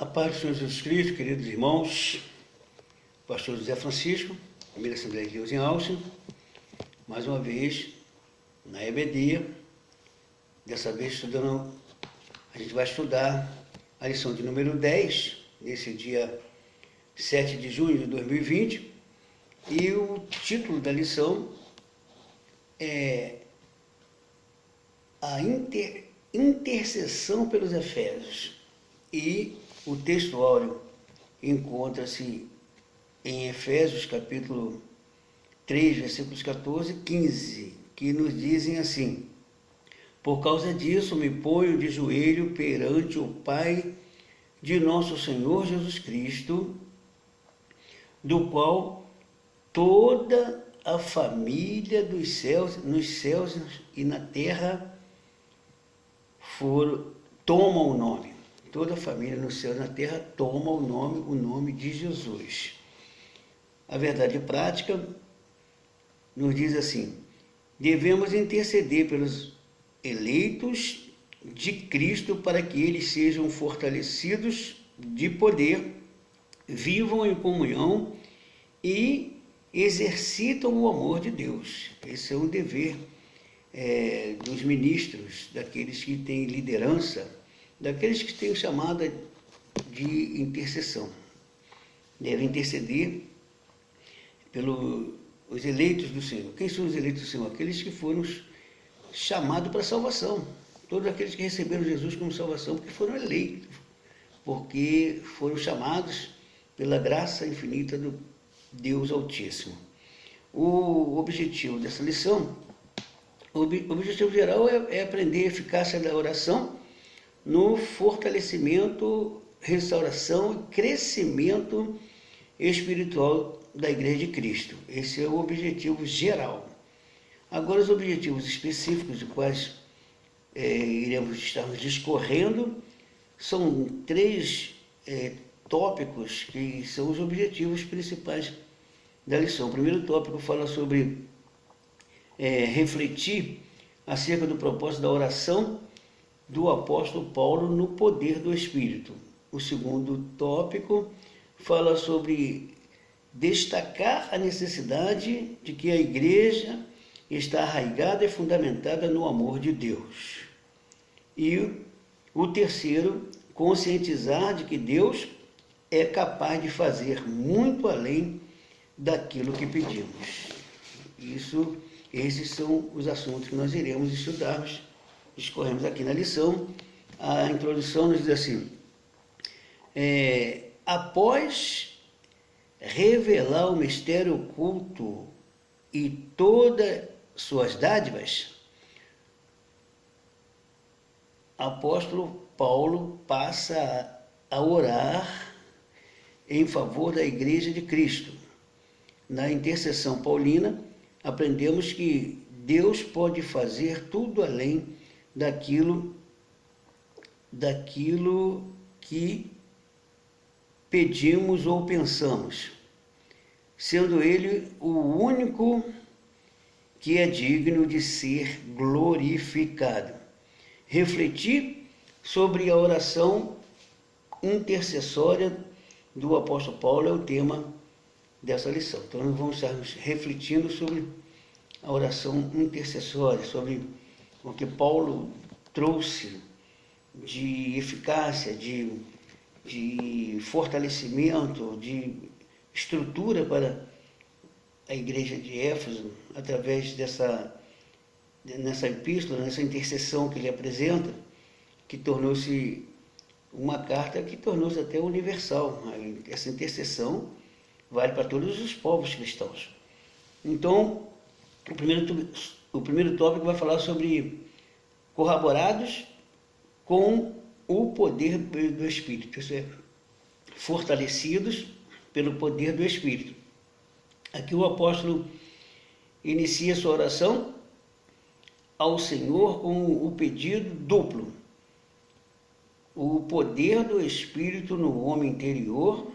A paz do Senhor Jesus Cristo, queridos irmãos, pastor José Francisco, primeira Assembleia de Deus em Austin, mais uma vez na EBD, dessa vez estudando, a gente vai estudar a lição de número 10, nesse dia 7 de junho de 2020, e o título da lição é a intercessão pelos Efésios, e o texto áureo encontra-se em Efésios capítulo 3, versículos 14 e 15, que nos dizem assim: por causa disso me ponho de joelho perante o Pai de nosso Senhor Jesus Cristo, do qual toda a família dos céus, nos céus e na terra toma o nome. Toda a família nos céus e na terra toma o nome de Jesus. A verdade prática nos diz assim: devemos interceder pelos eleitos de Cristo para que eles sejam fortalecidos de poder, vivam em comunhão e exercitam o amor de Deus. Esse é um dever dos ministros, daqueles que têm liderança, daqueles que têm chamada de intercessão. Devem interceder pelos eleitos do Senhor. Quem são os eleitos do Senhor? Aqueles que foram chamados para a salvação. Todos aqueles que receberam Jesus como salvação, porque foram eleitos, porque foram chamados pela graça infinita do Deus Altíssimo. O objetivo dessa lição, o objetivo geral é aprender a eficácia da oração no fortalecimento, restauração e crescimento espiritual da Igreja de Cristo. Esse é o objetivo geral. Agora, os objetivos específicos de quais iremos estar discorrendo são três tópicos que são os objetivos principais da lição. O primeiro tópico fala sobre refletir acerca do propósito da oração do apóstolo Paulo no poder do Espírito. O segundo tópico fala sobre destacar a necessidade de que a igreja está arraigada e fundamentada no amor de Deus. E o terceiro, conscientizar de que Deus é capaz de fazer muito além daquilo que pedimos. Esses são os assuntos que nós iremos estudar. Discorremos aqui na lição. A introdução nos diz assim: após revelar o mistério oculto e todas suas dádivas, apóstolo Paulo passa a orar em favor da Igreja de Cristo. Na intercessão paulina, aprendemos que Deus pode fazer tudo além daquilo que pedimos ou pensamos, sendo Ele o único que é digno de ser glorificado. Refletir sobre a oração intercessória do apóstolo Paulo é o tema dessa lição. Então, nós vamos estar refletindo sobre a oração intercessória, sobre o que Paulo trouxe de eficácia, de fortalecimento, de estrutura para a igreja de Éfeso, através nessa epístola, nessa intercessão que ele apresenta, que tornou-se uma carta que tornou-se até universal. Essa intercessão vale para todos os povos cristãos. Então, o primeiro tópico vai falar sobre corroborados com o poder do Espírito, isso é, fortalecidos pelo poder do Espírito. Aqui o apóstolo inicia sua oração ao Senhor com o pedido duplo: o poder do Espírito no homem interior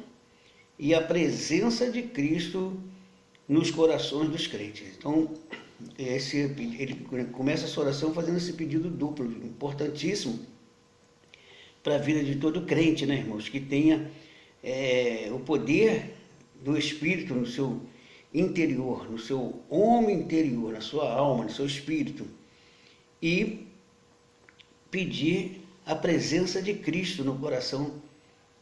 e a presença de Cristo nos corações dos crentes. Então, ele começa a sua oração fazendo esse pedido duplo, importantíssimo, para a vida de todo crente, né, irmãos? Que tenha o poder do Espírito no seu interior, no seu homem interior, na sua alma, no seu espírito, e pedir a presença de Cristo no coração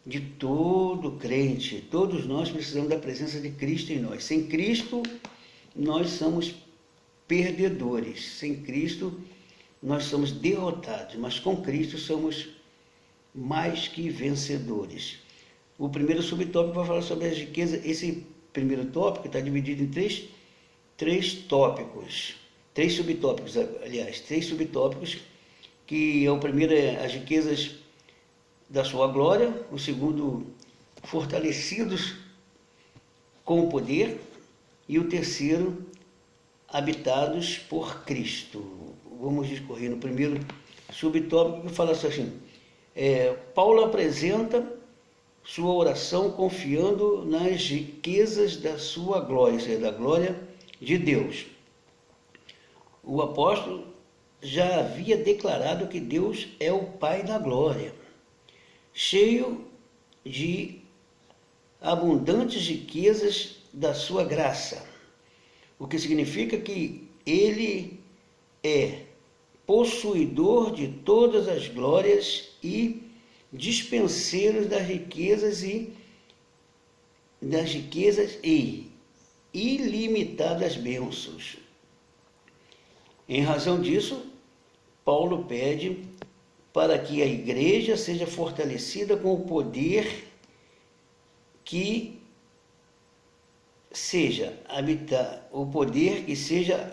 de todo crente. Todos nós precisamos da presença de Cristo em nós. Sem Cristo, nós somos perdedores. Sem Cristo, nós somos derrotados. Mas com Cristo, somos mais que vencedores. O primeiro subtópico vai falar sobre as riquezas. Esse primeiro tópico está dividido em três tópicos. Três subtópicos, aliás. Três subtópicos, que o primeiro é as riquezas da sua glória, o segundo, fortalecidos com o poder, e o terceiro, habitados por Cristo. Vamos discorrer no primeiro subtópico, que fala assim, Paulo apresenta sua oração confiando nas riquezas da sua glória, ou seja, da glória de Deus. O apóstolo já havia declarado que Deus é o Pai da glória, cheio de abundantes riquezas da sua graça, o que significa que Ele é possuidor de todas as glórias e dispenseiro das riquezas e ilimitadas bênçãos. Em razão disso, Paulo pede para que a igreja seja fortalecida com o poder que seja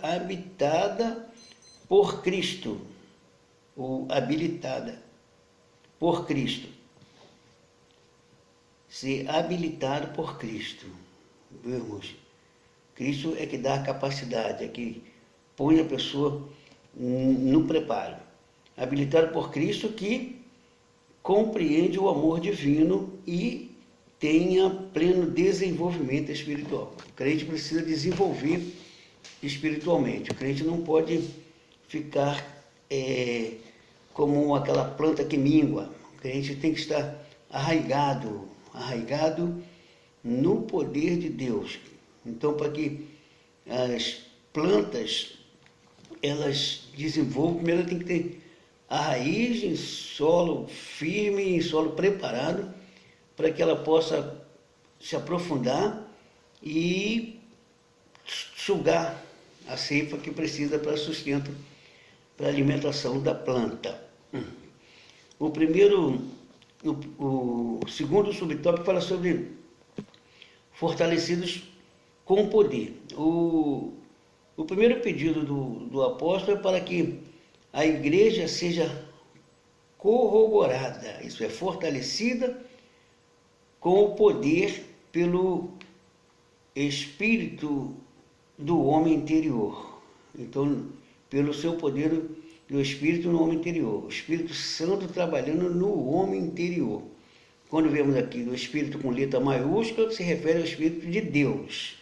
habitada por Cristo, ou habilitada por Cristo. Ser habilitado por Cristo, meus irmãos. Cristo é que dá a capacidade, é que põe a pessoa no preparo. Habilitado por Cristo, que compreende o amor divino e tenha pleno desenvolvimento espiritual. O crente precisa desenvolver espiritualmente. O crente não pode ficar como aquela planta que mingua. O crente tem que estar arraigado no poder de Deus. Então, para que as plantas elas desenvolvam, primeiro tem que ter a raiz em solo firme, em solo preparado, para que ela possa se aprofundar e sugar a seiva que precisa para sustento, para alimentação da planta. O segundo subtópico fala sobre fortalecidos com poder. O primeiro pedido do apóstolo é para que a igreja seja corroborada, isso é, fortalecida com o poder pelo Espírito do homem interior. Então, pelo seu poder do Espírito no homem interior. O Espírito Santo trabalhando no homem interior. Quando vemos aqui o Espírito com letra maiúscula, se refere ao Espírito de Deus.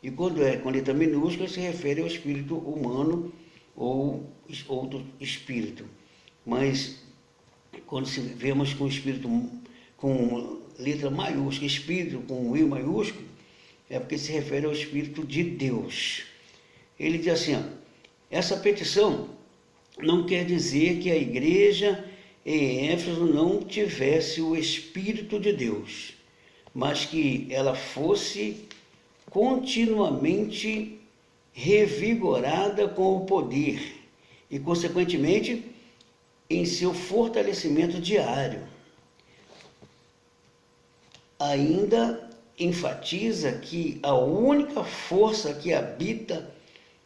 E quando é com letra minúscula, se refere ao espírito humano ou outro espírito. Mas quando vemos com espírito com letra maiúscula, espírito com I maiúsculo, é porque se refere ao Espírito de Deus. Ele diz assim, essa petição não quer dizer que a igreja em Éfeso não tivesse o Espírito de Deus, mas que ela fosse continuamente revigorada com o poder e, consequentemente, em seu fortalecimento diário. Ainda enfatiza que a única força que habita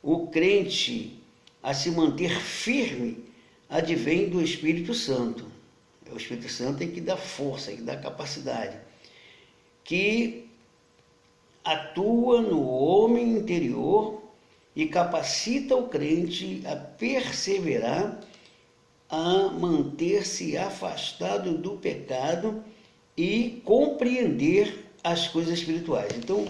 o crente a se manter firme advém do Espírito Santo. É o Espírito Santo que dá força, que dá capacidade, que atua no homem interior e capacita o crente a perseverar, a manter-se afastado do pecado e compreender as coisas espirituais. Então,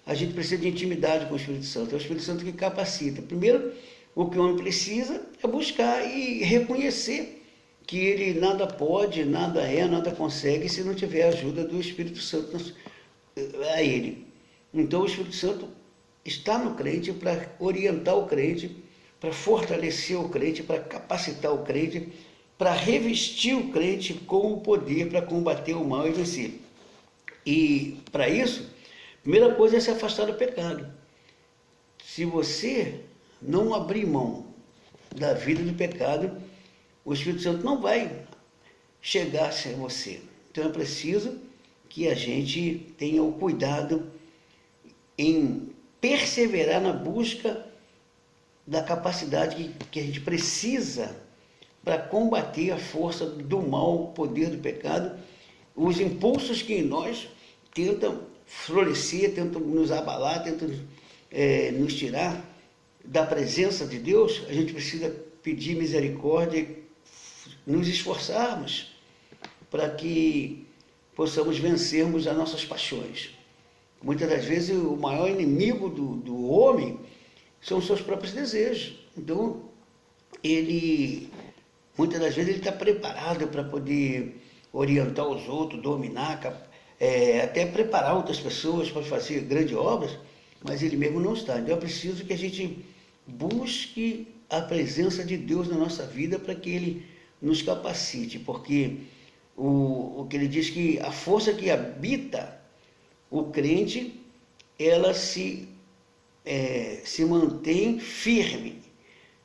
a gente precisa de intimidade com o Espírito Santo. É o Espírito Santo que capacita. Primeiro, o que o homem precisa é buscar e reconhecer que ele nada pode, nada é, nada consegue se não tiver a ajuda do Espírito Santo a ele. Então o Espírito Santo está no crente para orientar o crente, para fortalecer o crente, para capacitar o crente, para revestir o crente com o poder para combater o mal e vencer. E para isso, a primeira coisa é se afastar do pecado. Se você não abrir mão da vida do pecado, o Espírito Santo não vai chegar a você. Então é preciso que a gente tenha o cuidado em perseverar na busca da capacidade que a gente precisa para combater a força do mal, o poder do pecado, os impulsos que em nós tentam florescer, tentam nos abalar, tentam nos tirar da presença de Deus. A gente precisa pedir misericórdia e nos esforçarmos para que possamos vencermos as nossas paixões. Muitas das vezes o maior inimigo do homem são os seus próprios desejos. Então, muitas das vezes ele está preparado para poder orientar os outros, dominar, até preparar outras pessoas para fazer grandes obras, mas ele mesmo não está. Então é preciso que a gente busque a presença de Deus na nossa vida para que ele nos capacite, porque o que ele diz que a força que habita o crente, ela se mantém firme,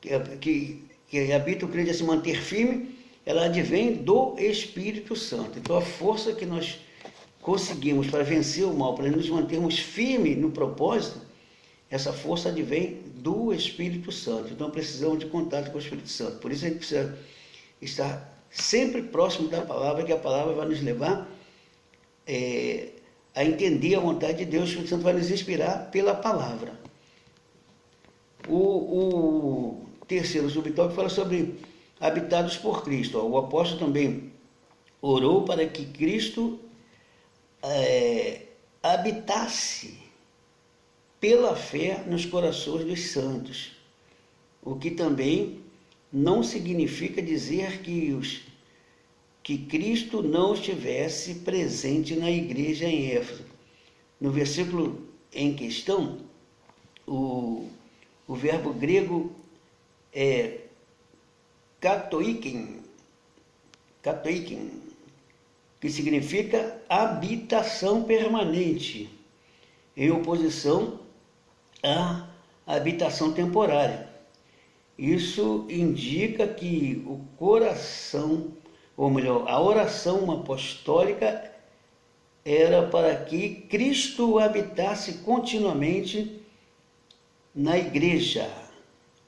que habita o crente a se manter firme, ela advém do Espírito Santo. Então a força que nós conseguimos para vencer o mal, para nos mantermos firmes no propósito, essa força advém do Espírito Santo. Então precisamos de contato com o Espírito Santo. Por isso a gente precisa estar sempre próximo da palavra, que a palavra vai nos levar a entender a vontade de Deus. O Espírito Santo vai nos inspirar pela palavra. O terceiro subtópico fala sobre habitados por Cristo. O apóstolo também orou para que Cristo habitasse pela fé nos corações dos santos, o que também não significa dizer que Cristo não estivesse presente na igreja em Éfeso. No versículo em questão, o verbo grego é katoiken, que significa habitação permanente, em oposição à habitação temporária. Isso indica que o coração, ou melhor, a oração apostólica era para que Cristo habitasse continuamente na igreja.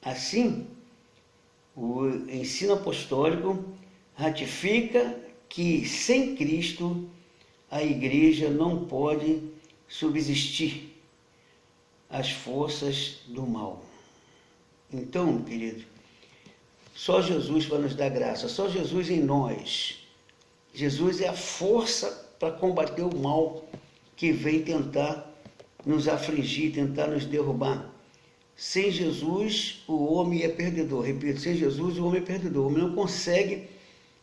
Assim, o ensino apostólico ratifica que sem Cristo a igreja não pode subsistir às forças do mal. Então, querido, só Jesus para nos dar graça, só Jesus em nós. Jesus é a força para combater o mal que vem tentar nos afligir, tentar nos derrubar. Sem Jesus, o homem é perdedor. Repito, sem Jesus, o homem é perdedor. O homem não consegue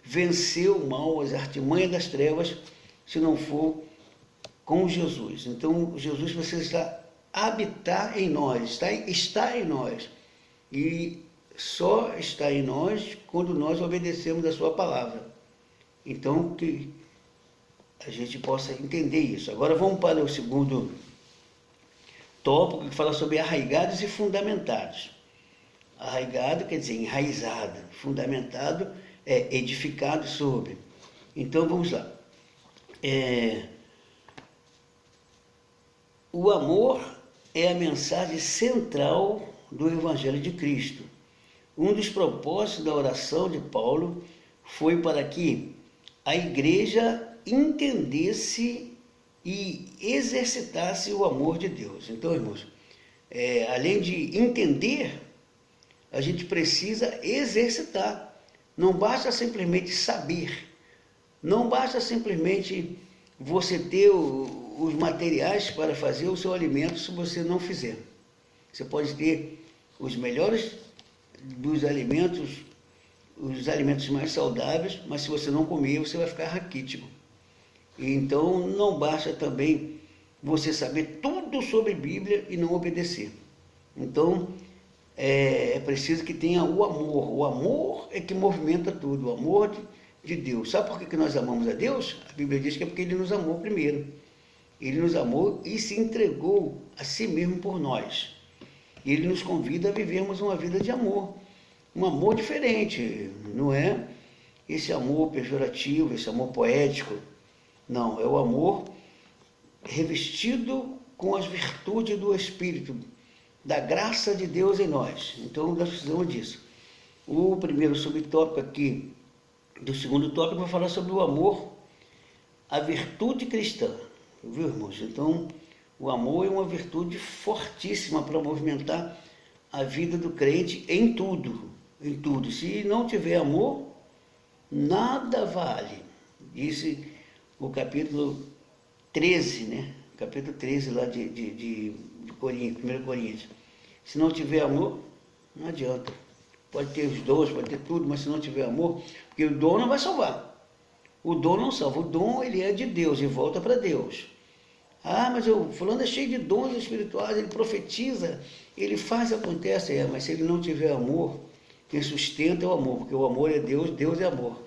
vencer o mal, as artimanhas das trevas, se não for com Jesus. Então, Jesus precisa habitar em nós, está em nós. E só está em nós quando nós obedecemos a sua palavra. Então, que a gente possa entender isso. Agora vamos para o segundo tópico, que fala sobre arraigados e fundamentados. Arraigado quer dizer enraizado, fundamentado é edificado sobre. Então vamos lá. O amor é a mensagem central do Evangelho de Cristo. Um dos propósitos da oração de Paulo foi para que a igreja entendesse e exercitasse o amor de Deus. Então, irmãos, além de entender, a gente precisa exercitar. Não basta simplesmente saber, não basta simplesmente você ter os materiais para fazer o seu alimento se você não fizer. Você pode ter os melhores dos alimentos, os alimentos mais saudáveis, mas se você não comer, você vai ficar raquítico. Então, não basta também você saber tudo sobre Bíblia e não obedecer. Então, é preciso que tenha o amor. O amor é que movimenta tudo, o amor de Deus. Sabe por que nós amamos a Deus? A Bíblia diz que é porque Ele nos amou primeiro. Ele nos amou e se entregou a si mesmo por nós. Ele nos convida a vivermos uma vida de amor. Um amor diferente, não é esse amor pejorativo, esse amor poético. Não, é o amor revestido com as virtudes do Espírito, da graça de Deus em nós. Então, nós precisamos disso. O primeiro subtópico aqui, do segundo tópico, vai falar sobre o amor, a virtude cristã. Viu, irmãos? Então, o amor é uma virtude fortíssima para movimentar a vida do crente em tudo. Em tudo. Se não tiver amor, nada vale. Disse o capítulo 13, né? Capítulo 13 lá de Coríntios, 1 Coríntios. Se não tiver amor, não adianta. Pode ter os dons, pode ter tudo, mas se não tiver amor, porque o dom não vai salvar. O dom não salva. O dom, ele é de Deus e volta para Deus. Ah, mas o fulano é cheio de dons espirituais, ele profetiza, ele faz, acontece. Mas se ele não tiver amor, quem sustenta é o amor, porque o amor é Deus, Deus é amor.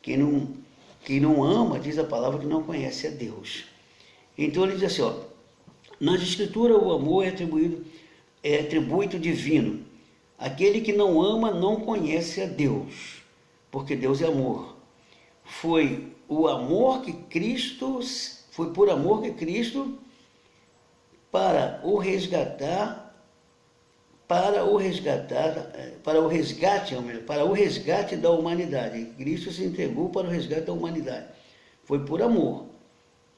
Quem não ama, diz a palavra, que não conhece a Deus. Então ele diz assim, ó, nas escrituras o amor é atributo divino. Aquele que não ama não conhece a Deus, porque Deus é amor. Foi por amor que Cristo para o resgate da humanidade. Cristo se entregou para o resgate da humanidade. Foi por amor.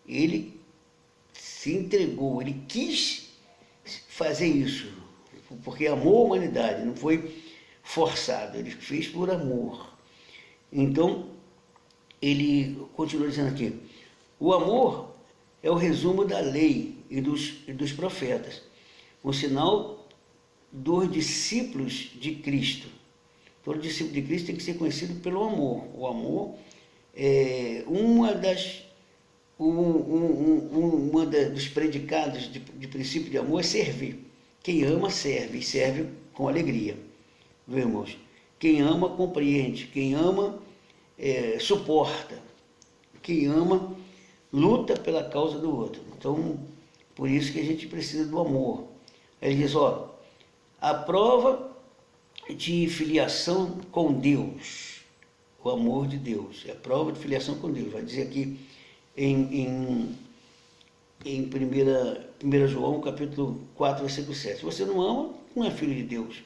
Ele se entregou, ele quis fazer isso, porque amou a humanidade, não foi forçado, ele fez por amor. Então, ele continua dizendo aqui, o amor é o resumo da lei e dos profetas, o sinal dos discípulos de Cristo. Todo discípulo de Cristo tem que ser conhecido pelo amor. O amor é dos predicados de princípio de amor é servir. Quem ama, serve, e serve com alegria. Viu, irmãos? Quem ama, compreende. Quem ama, suporta. Quem ama, luta pela causa do outro. Então, por isso que a gente precisa do amor. Ele diz, ó, a prova de filiação com Deus, o amor de Deus, é a prova de filiação com Deus. Vai dizer aqui em 1 João, capítulo 4, versículo 7. Se você não ama, não é filho de Deus.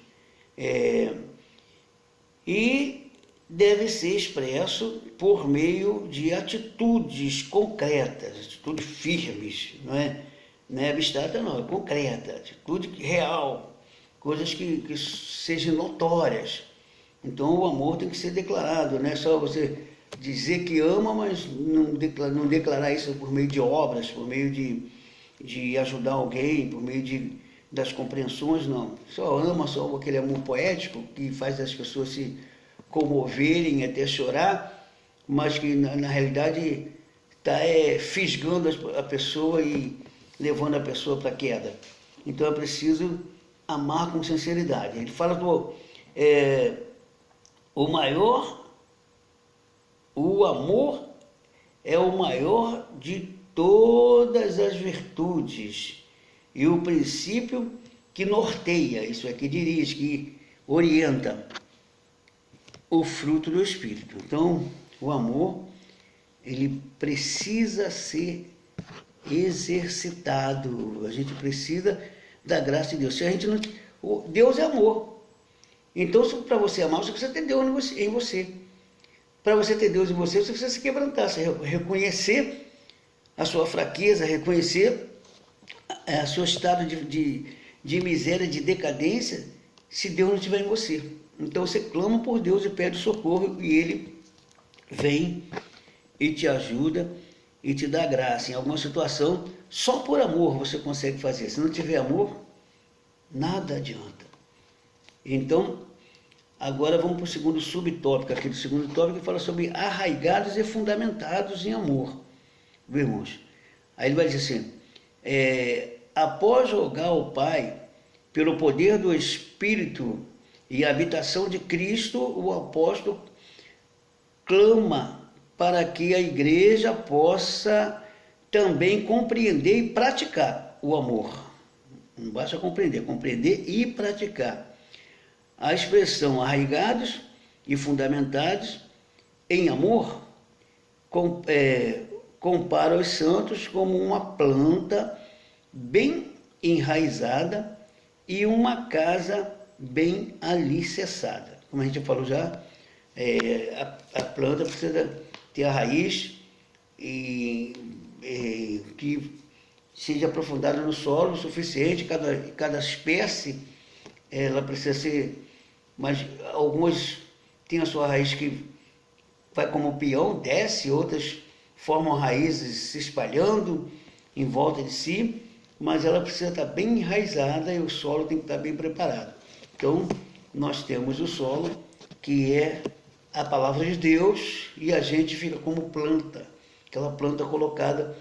E deve ser expresso por meio de atitudes concretas, atitudes firmes, não é abstrata, não, é concreta, atitude real, coisas que sejam notórias. Então o amor tem que ser declarado, não é só você dizer que ama, mas não declarar isso por meio de obras, por meio de ajudar alguém, por meio das compreensões, não. Só ama, só aquele amor poético que faz as pessoas se comoverem, até chorar, mas que na realidade está fisgando a pessoa e levando a pessoa para a queda. Então é preciso amar com sinceridade. Ele fala o amor é o maior de todas as virtudes e o princípio que norteia, isso é, que dirige, que orienta o fruto do Espírito. Então, o amor, ele precisa ser exercitado. A gente precisa da graça de Deus. Se a gente não, Deus é amor. Então, para você amar, você precisa ter Deus em você. Para você ter Deus em você, você precisa se quebrantar, você reconhecer a sua fraqueza, reconhecer o seu estado de miséria, de decadência, se Deus não estiver em você. Então você clama por Deus e pede socorro, e Ele vem e te ajuda e te dá graça. Em alguma situação, só por amor você consegue fazer. Se não tiver amor, nada adianta. Então, Agora vamos para o segundo subtópico, aqui do segundo tópico, que fala sobre arraigados e fundamentados em amor, viu, irmãos? Aí ele vai dizer assim, após rogar ao Pai, pelo poder do Espírito e a habitação de Cristo, o apóstolo clama para que a igreja possa também compreender e praticar o amor. Não basta compreender, compreender e praticar. A expressão arraigados e fundamentados em amor compara os santos como uma planta bem enraizada e uma casa bem alicerçada. Como a gente falou já, a planta precisa ter a raiz que seja aprofundada no solo o suficiente. Cada espécie ela precisa ser, mas algumas têm a sua raiz que vai como peão, desce, outras formam raízes se espalhando em volta de si, mas ela precisa estar bem enraizada e o solo tem que estar bem preparado. Então, nós temos o solo, que é a palavra de Deus, e a gente fica como planta, aquela planta colocada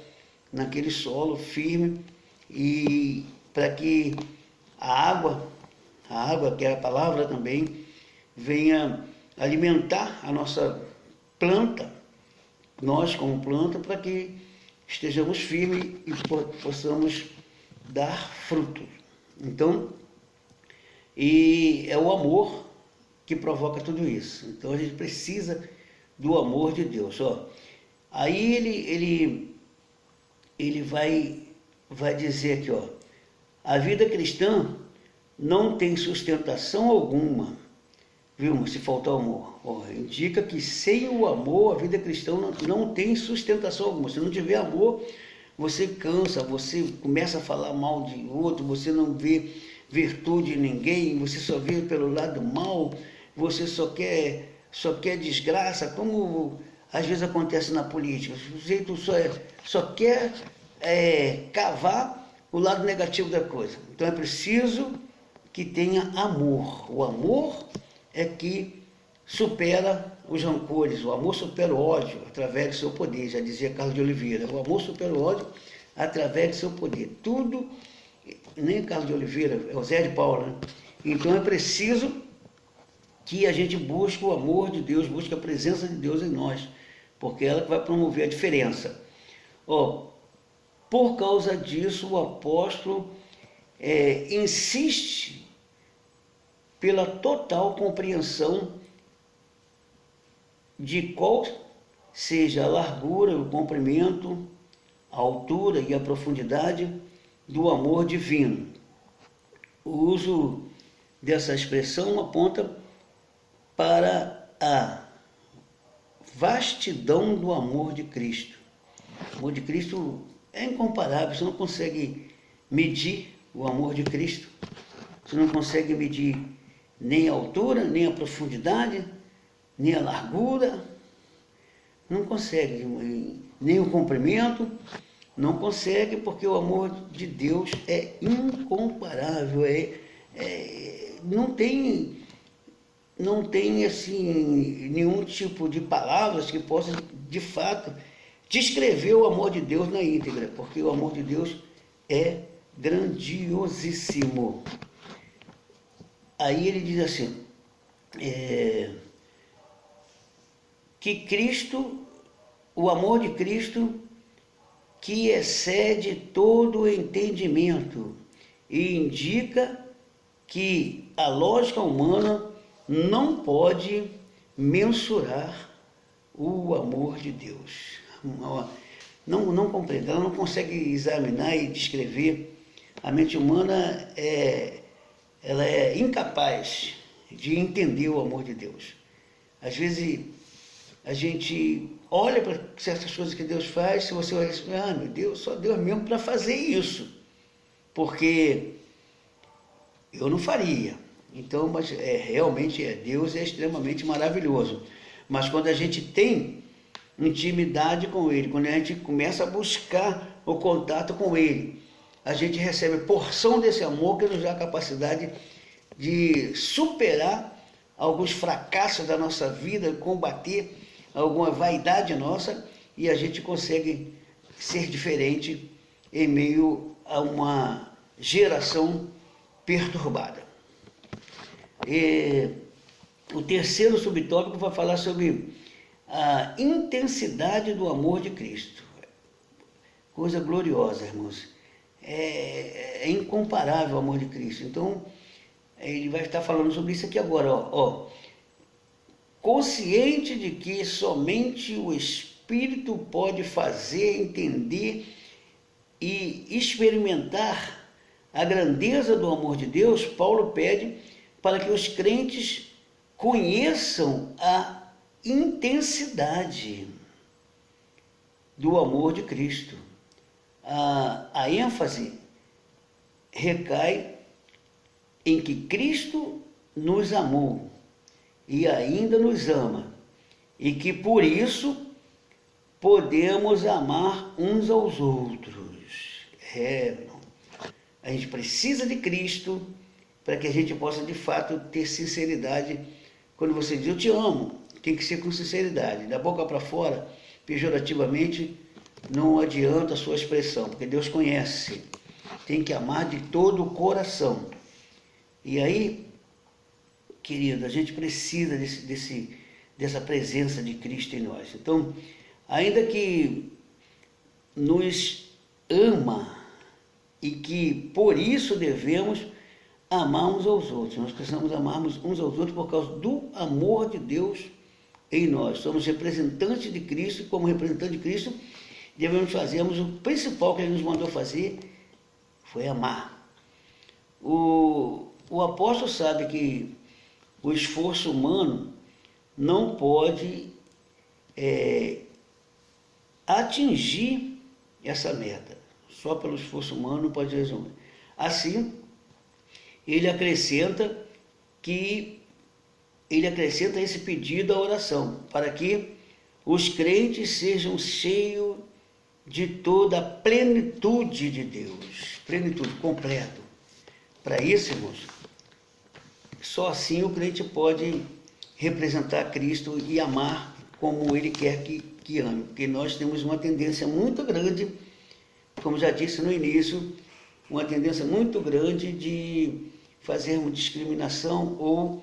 naquele solo firme, e para que a água, que é a palavra também, venha alimentar a nossa planta, nós como planta, para que estejamos firmes e possamos dar fruto. Então, e é o amor que provoca tudo isso. Então a gente precisa do amor de Deus. Aí ele vai dizer aqui, a vida cristã não tem sustentação alguma, viu? Se faltar amor, indica que sem o amor a vida cristã não tem sustentação alguma. Se não tiver amor, você cansa, você começa a falar mal de outro, você não vê virtude em ninguém, você só vê pelo lado mal, você só quer desgraça, como às vezes acontece na política. O sujeito só quer cavar o lado negativo da coisa. Então é preciso que tenha amor. O amor é que supera os rancores, o amor supera o ódio através do seu poder, já dizia Carlos de Oliveira. O amor supera o ódio através do seu poder. Tudo, nem Carlos de Oliveira, é o Zé de Paula, né? Então é preciso que a gente busque o amor de Deus, busque a presença de Deus em nós, porque é ela que vai promover a diferença. Por causa disso, o apóstolo insiste pela total compreensão de qual seja a largura, o comprimento, a altura e a profundidade do amor divino. O uso dessa expressão aponta para a vastidão do amor de Cristo. O amor de Cristo é incomparável, você não consegue medir o amor de Cristo, você não consegue medir nem a altura, nem a profundidade, nem a largura, não consegue, nem o comprimento, não consegue, porque o amor de Deus é incomparável, não tem assim, nenhum tipo de palavras que possa, de fato, descrever o amor de Deus na íntegra, porque o amor de Deus é grandiosíssimo. Aí ele diz assim, que Cristo, o amor de Cristo, que excede todo o entendimento, e indica que a lógica humana não pode mensurar o amor de Deus. Não compreende, ela não consegue examinar e descrever. A mente humana ela é incapaz de entender o amor de Deus. Às vezes a gente olha para certas coisas que Deus faz, se você olha assim, meu Deus, só Deus mesmo para fazer isso, porque eu não faria. Então, mas realmente Deus é extremamente maravilhoso. Mas quando a gente tem intimidade com Ele, quando a gente começa a buscar o contato com Ele, a gente recebe porção desse amor que nos dá a capacidade de superar alguns fracassos da nossa vida, combater alguma vaidade nossa, e a gente consegue ser diferente em meio a uma geração perturbada. O terceiro subtópico vai falar sobre a intensidade do amor de Cristo. Coisa gloriosa, irmãos. É incomparável o amor de Cristo. Então, ele vai estar falando sobre isso aqui agora. Consciente de que somente o Espírito pode fazer, entender e experimentar a grandeza do amor de Deus, Paulo pede para que os crentes conheçam a intensidade do amor de Cristo. A ênfase recai em que Cristo nos amou e ainda nos ama, e que por isso podemos amar uns aos outros. A gente precisa de Cristo para que a gente possa de fato ter sinceridade. Quando você diz eu te amo, tem que ser com sinceridade. Da boca para fora, pejorativamente, não adianta a sua expressão, porque Deus conhece. Tem que amar de todo o coração. E aí, querido, a gente precisa dessa presença de Cristo em nós. Então, ainda que nos ama e que por isso devemos amar uns aos outros. Nós precisamos amarmos uns aos outros por causa do amor de Deus em nós. Somos representantes de Cristo, e como representantes de Cristo, devemos fazermos o principal que Ele nos mandou fazer, foi amar. O apóstolo sabe que o esforço humano não pode atingir essa meta. Só pelo esforço humano não pode resolver. Assim, ele acrescenta esse pedido à oração, para que os crentes sejam cheios de toda a plenitude de Deus. Plenitude, completo. Para isso, irmãos, só assim o crente pode representar Cristo e amar como Ele quer que ame. Porque nós temos uma tendência muito grande, como já disse no início, uma tendência muito grande de fazermos discriminação ou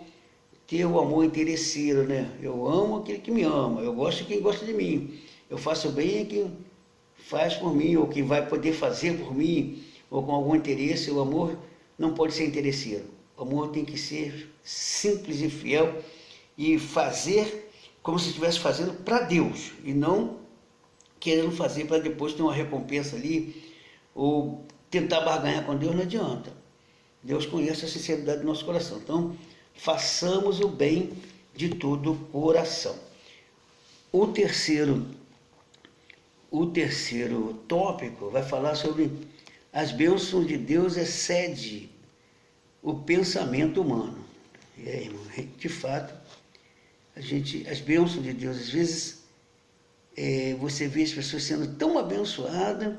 ter o amor interesseiro, né? Eu amo aquele que me ama, eu gosto de quem gosta de mim, eu faço bem a quem faz por mim, ou quem vai poder fazer por mim, ou com algum interesse. O amor não pode ser interesseiro. O amor tem que ser simples e fiel e fazer como se estivesse fazendo para Deus e não querendo fazer para depois ter uma recompensa ali ou tentar barganhar com Deus. Não adianta. Deus conhece a sinceridade do nosso coração. Então, façamos o bem de todo o coração. O terceiro tópico vai falar sobre as bênçãos de Deus excede o pensamento humano. E aí, irmão, de fato, as bênçãos de Deus, às vezes, você vê as pessoas sendo tão abençoadas,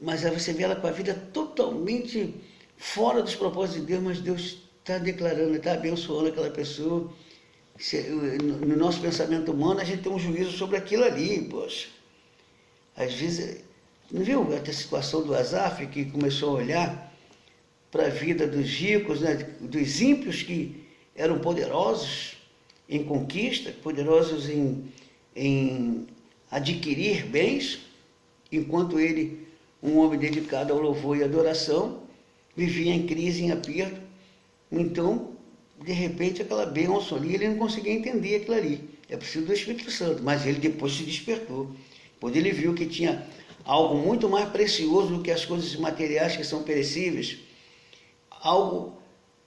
mas aí você vê ela com a vida totalmente fora dos propósitos de Deus, mas Deus está declarando, está abençoando aquela pessoa. No nosso pensamento humano, a gente tem um juízo sobre aquilo ali, poxa. Às vezes, não viu a situação do Asaf, que começou a olhar para a vida dos ricos, né, dos ímpios que eram poderosos em conquista, poderosos em adquirir bens, enquanto ele, um homem dedicado ao louvor e adoração, vivia em crise, em aperto. Então, de repente, aquela bênção ali, ele não conseguia entender aquilo ali. É preciso do Espírito Santo, mas ele depois se despertou. Depois ele viu que tinha algo muito mais precioso do que as coisas materiais que são perecíveis, algo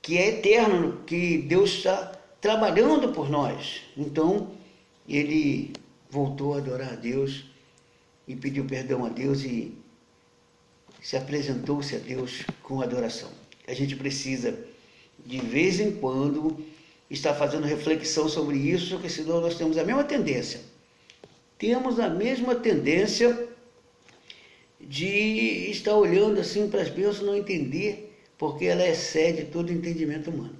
que é eterno, que Deus está trabalhando por nós. Então, ele voltou a adorar a Deus e pediu perdão a Deus e se apresentou-se a Deus com adoração. A gente precisa, de vez em quando, estar fazendo reflexão sobre isso, porque senão nós temos a mesma tendência. Temos a mesma tendência de estar olhando assim para as bênçãos e não entender, porque ela excede todo o entendimento humano.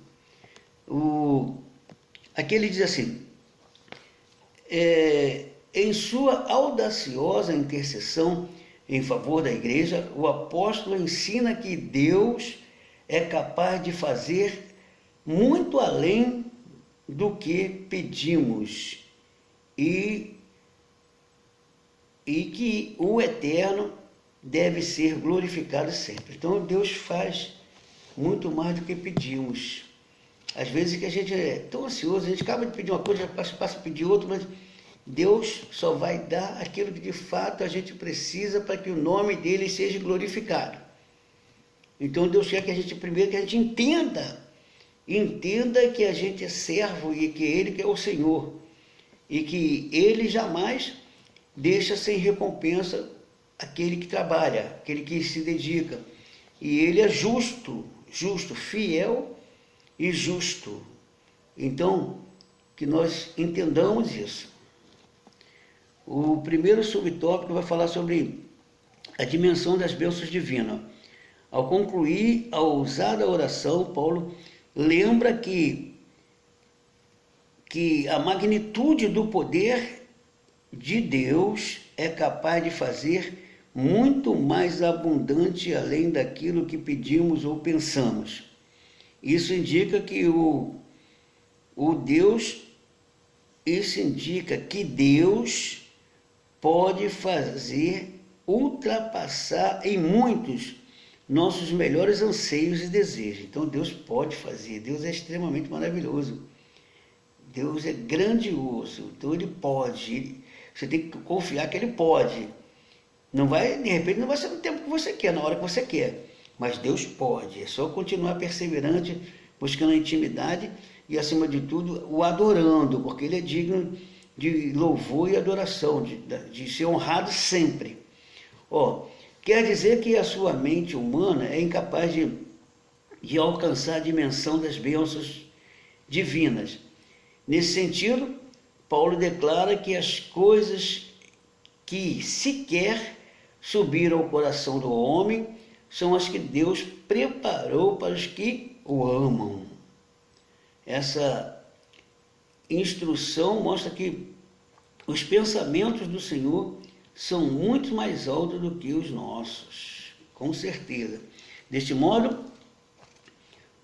Aqui ele diz assim, em sua audaciosa intercessão em favor da igreja, o apóstolo ensina que Deus é capaz de fazer muito além do que pedimos e que o eterno deve ser glorificado sempre. Então Deus faz muito mais do que pedimos. Às vezes que a gente é tão ansioso, a gente acaba de pedir uma coisa, já passa a pedir outra, mas Deus só vai dar aquilo que de fato a gente precisa para que o nome dele seja glorificado. Então Deus quer que a gente, primeiro, que a gente entenda que a gente é servo e que ele que é o Senhor. E que ele jamais deixa sem recompensa aquele que trabalha, aquele que se dedica. E ele é justo, fiel e justo. Então, que nós entendamos isso. O primeiro subtópico vai falar sobre a dimensão das bênçãos divinas. Ao concluir a ousada oração, Paulo lembra que a magnitude do poder de Deus é capaz de fazer muito mais abundante além daquilo que pedimos ou pensamos. Isso indica que Deus pode fazer ultrapassar em muitos nossos melhores anseios e desejos. Então Deus pode fazer, Deus é extremamente maravilhoso. Deus é grandioso, então ele pode. Você tem que confiar que ele pode. Não vai, de repente, não vai ser no tempo que você quer, na hora que você quer. Mas Deus pode. É só continuar perseverante, buscando a intimidade e, acima de tudo, o adorando, porque ele é digno de louvor e adoração, de ser honrado sempre. Quer dizer que a sua mente humana é incapaz de alcançar a dimensão das bênçãos divinas. Nesse sentido, Paulo declara que as coisas que sequer subiram ao coração do homem são as que Deus preparou para os que o amam. Essa instrução mostra que os pensamentos do Senhor são muito mais altos do que os nossos, com certeza. Deste modo,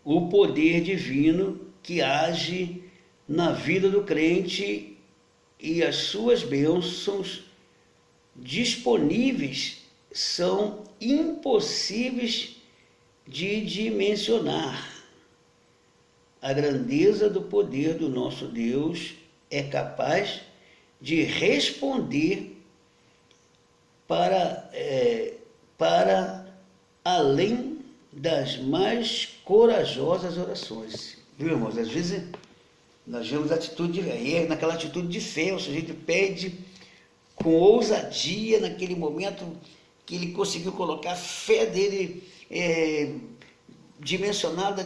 o poder divino que age na vida do crente e as suas bênçãos disponíveis são impossíveis de dimensionar. A grandeza do poder do nosso Deus é capaz de responder para além das mais corajosas orações. Viu, irmãos? Às vezes nós vemos naquela atitude de fé, o sujeito pede com ousadia naquele momento que ele conseguiu colocar a fé dele dimensionada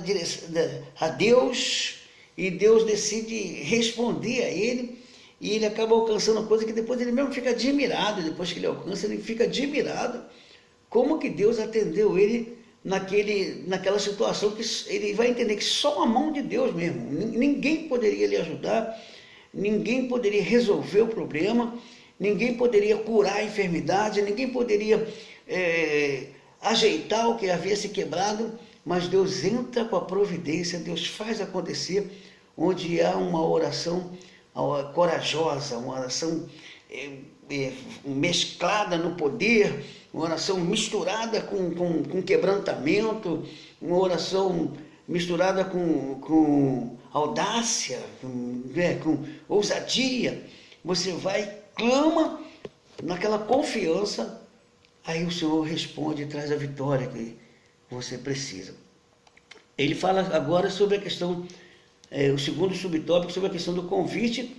a Deus, e Deus decide responder a ele, e ele acaba alcançando coisa que depois ele mesmo fica admirado, depois que ele alcança, ele fica admirado como que Deus atendeu ele naquela situação, que ele vai entender que só a mão de Deus mesmo, ninguém poderia lhe ajudar, ninguém poderia resolver o problema, ninguém poderia curar a enfermidade, ninguém poderia ajeitar o que havia se quebrado, mas Deus entra com a providência, Deus faz acontecer, onde há uma oração corajosa, uma oração mesclada no poder, uma oração misturada com quebrantamento, uma oração misturada com audácia, com ousadia. Você vai, clama naquela confiança, aí o Senhor responde e traz a vitória que você precisa. Ele fala agora sobre a questão, o segundo subtópico, sobre a questão do convite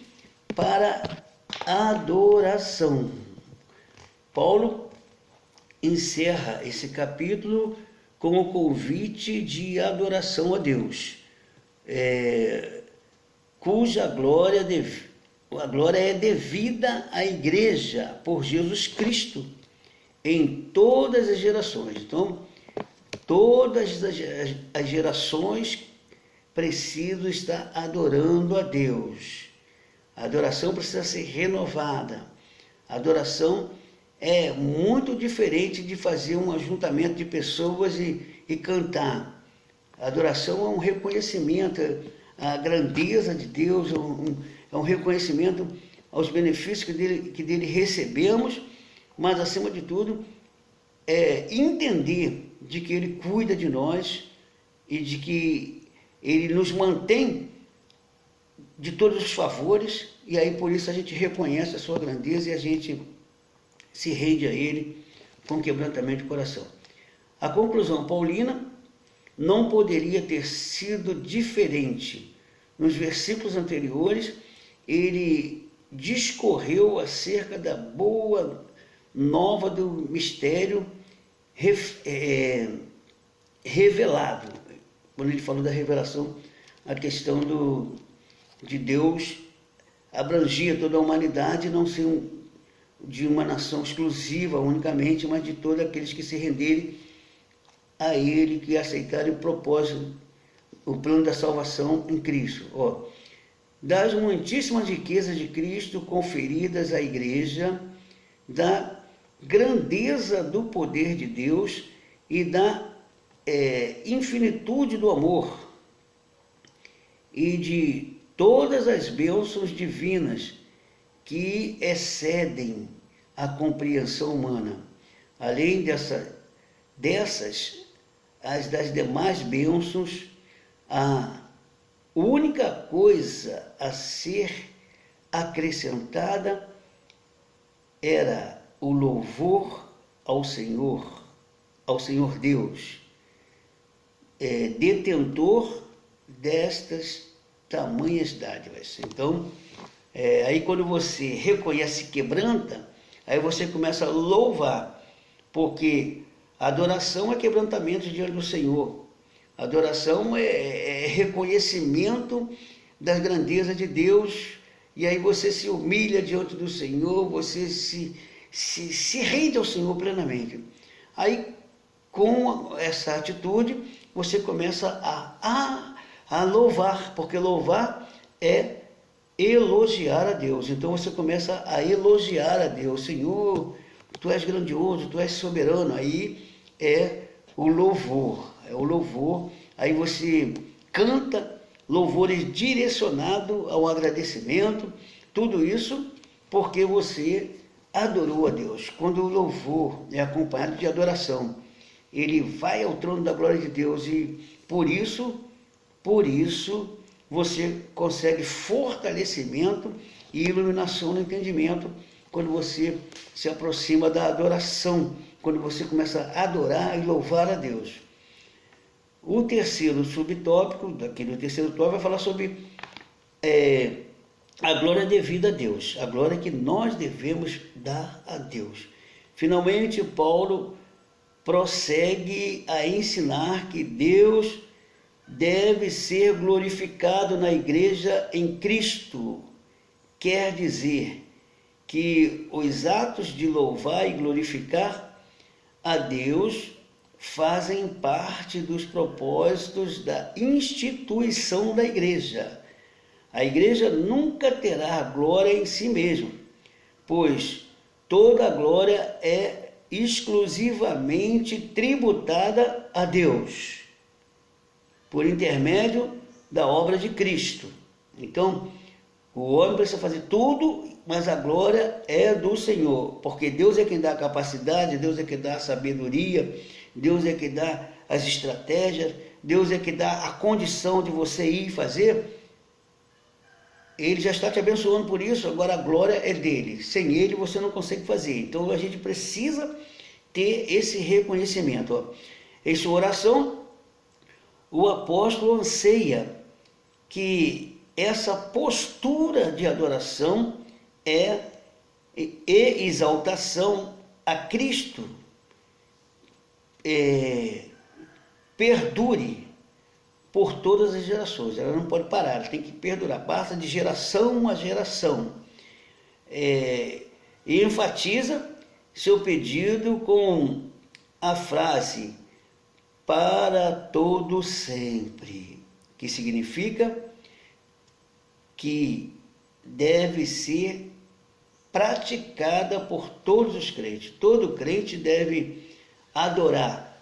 para adoração. Paulo encerra esse capítulo com o convite de adoração a Deus, cuja glória é devida à igreja por Jesus Cristo em todas as gerações. Então, todas as gerações preciso estar adorando a Deus. A adoração precisa ser renovada. A adoração é muito diferente de fazer um ajuntamento de pessoas e cantar. A adoração é um reconhecimento à grandeza de Deus, é um reconhecimento aos benefícios que dele recebemos, mas, acima de tudo, é entender de que Ele cuida de nós e de que Ele nos mantém de todos os favores, e aí por isso a gente reconhece a sua grandeza e a gente se rende a Ele com quebrantamento de coração. A conclusão paulina não poderia ter sido diferente. Nos versículos anteriores, ele discorreu acerca da boa nova do mistério revelado. Quando ele falou da revelação, a questão de Deus abrangia toda a humanidade, não ser de uma nação exclusiva unicamente, mas de todos aqueles que se renderem a Ele, que aceitarem o propósito, o plano da salvação em Cristo. Das muitíssimas riquezas de Cristo conferidas à igreja, da grandeza do poder de Deus e da infinitude do amor e de todas as bênçãos divinas que excedem a compreensão humana. Além dessas, as das demais bênçãos, a única coisa a ser acrescentada era o louvor ao Senhor Deus, detentor destas tamanhas dádivas. Então, aí quando você reconhece e quebranta, aí você começa a louvar, porque a adoração é quebrantamento diante do Senhor. A adoração é reconhecimento das grandezas de Deus, e aí você se humilha diante do Senhor, você se rende ao Senhor plenamente. Aí, com essa atitude, você começa a louvar, porque louvar é elogiar a Deus. Então você começa a elogiar a Deus. Senhor, Tu és grandioso, Tu és soberano. Aí é o louvor. Aí você canta louvores direcionados ao agradecimento. Tudo isso porque você adorou a Deus. Quando o louvor é acompanhado de adoração, ele vai ao trono da glória de Deus, e por isso você consegue fortalecimento e iluminação no entendimento quando você se aproxima da adoração, quando você começa a adorar e louvar a Deus. O terceiro subtópico, daquele terceiro tópico, vai falar sobre a glória devida a Deus, a glória que nós devemos dar a Deus. Finalmente, Paulo prossegue a ensinar que Deus deve ser glorificado na igreja em Cristo. Quer dizer que os atos de louvar e glorificar a Deus fazem parte dos propósitos da instituição da igreja. A igreja nunca terá glória em si mesma, pois toda a glória é exclusivamente tributada a Deus, por intermédio da obra de Cristo. Então, o homem precisa fazer tudo, mas a glória é do Senhor, porque Deus é quem dá a capacidade, Deus é quem dá a sabedoria, Deus é quem dá as estratégias, Deus é quem dá a condição de você ir fazer. Ele já está te abençoando por isso, agora a glória é dele. Sem ele você não consegue fazer. Então a gente precisa ter esse reconhecimento. Em sua oração, o apóstolo anseia que essa postura de adoração e exaltação a Cristo perdure por todas as gerações. Ela não pode parar, ela tem que perdurar, passa de geração a geração. E enfatiza seu pedido com a frase para todo sempre. que significa que deve ser praticada por todos os crentes. Todo crente deve adorar,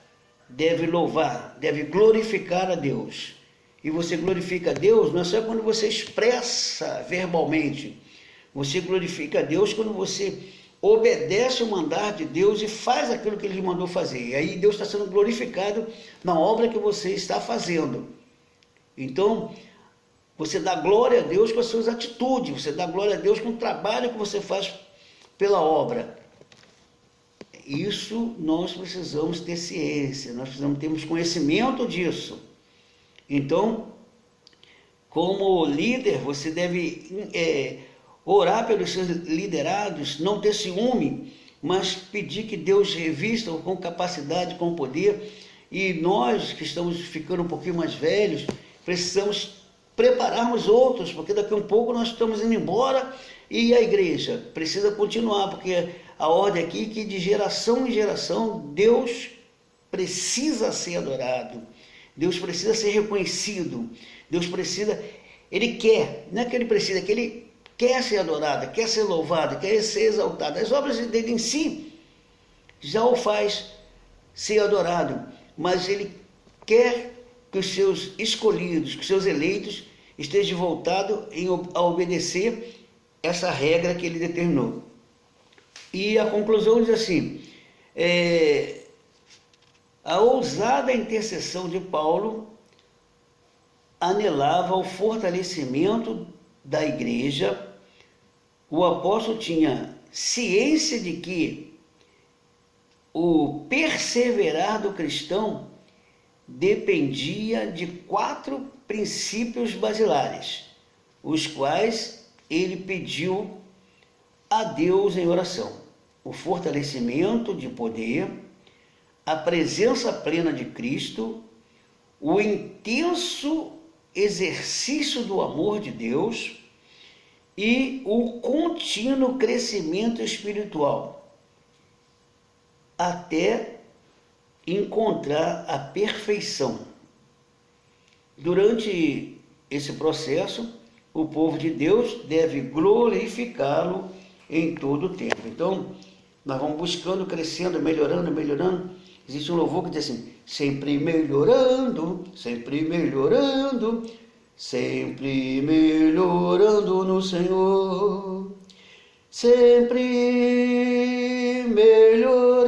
deve louvar, deve glorificar a Deus. E você glorifica a Deus não é só quando você expressa verbalmente. Você glorifica a Deus quando você obedece o mandar de Deus e faz aquilo que Ele mandou fazer. E aí Deus está sendo glorificado na obra que você está fazendo. Então, você dá glória a Deus com as suas atitudes, você dá glória a Deus com o trabalho que você faz pela obra. Isso nós precisamos ter ciência, nós precisamos termos conhecimento disso. Então, como líder, você deve orar pelos seus liderados, não ter ciúme, mas pedir que Deus revista com capacidade, com poder. E nós, que estamos ficando um pouquinho mais velhos, precisamos prepararmos outros, porque daqui a um pouco nós estamos indo embora e a igreja precisa continuar, porque a ordem aqui é que de geração em geração Deus precisa ser adorado, Deus precisa ser reconhecido, Deus precisa, Ele quer, não é que Ele precisa, é que Ele quer ser adorado, quer ser louvado, quer ser exaltado. As obras dele em si já o faz ser adorado, mas Ele quer que os seus escolhidos, que os seus eleitos estejam voltados a obedecer essa regra que Ele determinou. E a conclusão diz assim, a ousada intercessão de Paulo anelava o fortalecimento da igreja. O apóstolo tinha ciência de que o perseverar do cristão dependia de 4 princípios basilares, os quais ele pediu a Deus em oração: o fortalecimento de poder, a presença plena de Cristo, o intenso exercício do amor de Deus e o contínuo crescimento espiritual, até encontrar a perfeição. Durante esse processo, o povo de Deus deve glorificá-lo em todo o tempo. Então, nós vamos buscando, crescendo, melhorando. Existe um louvor que diz assim: sempre melhorando, sempre melhorando, sempre melhorando no Senhor, sempre melhorando,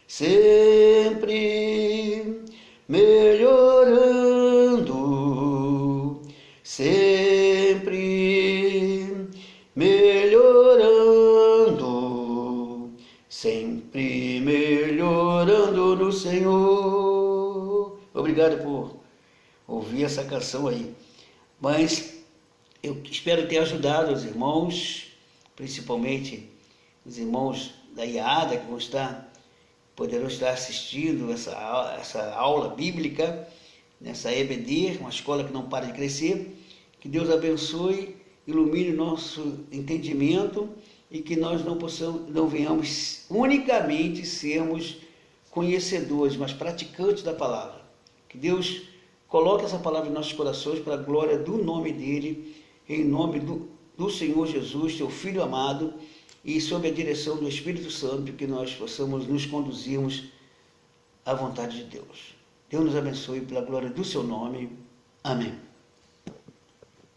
sempre melhorando, sempre melhorando, sempre melhorando no Senhor. Obrigado por ouvir essa canção aí. Mas eu espero ter ajudado os irmãos, principalmente os irmãos da IADA, que poderão estar assistindo essa aula bíblica, nessa EBD, uma escola que não para de crescer. Que Deus abençoe, ilumine o nosso entendimento e que nós não venhamos unicamente sermos conhecedores, mas praticantes da palavra. Que Deus coloque essa palavra em nossos corações para a glória do nome dEle, em nome do Senhor Jesus, Teu Filho amado, e sob a direção do Espírito Santo, que nós possamos nos conduzirmos à vontade de Deus. Deus nos abençoe pela glória do Seu nome. Amém.